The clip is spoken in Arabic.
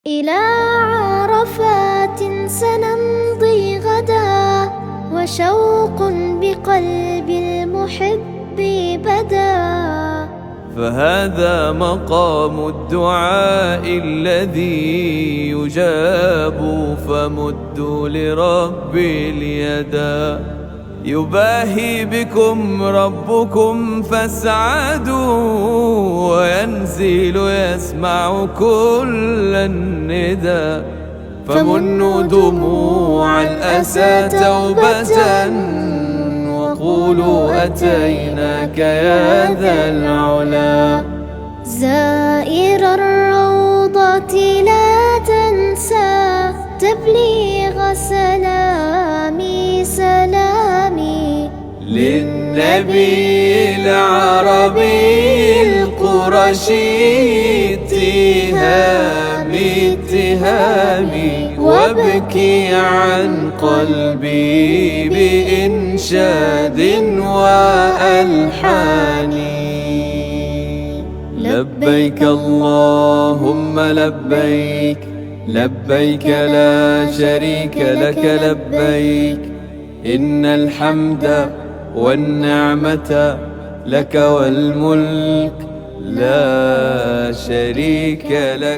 إلى عرفات سنمضي غدا، وشوق بقلب المحب بدا. فهذا مقام الدعاء الذي يجاب، فمدوا لربي اليدا. يباهي بكم ربكم فاسعدوا، وينزل يسمع كل الندى. فمنوا دموع الأسى توبة، وقولوا أتيناك يا ذا العلا. زائر الروضة لا تنسى تبليغ سلامي للنبي العربي القرشي. اتهامي وابكي عن قلبي بإنشاد وألحان. لبيك اللهم لبيك، لبيك لا شريك لك لبيك. إن الحمد والنعمة لك والملك لا شريك لك.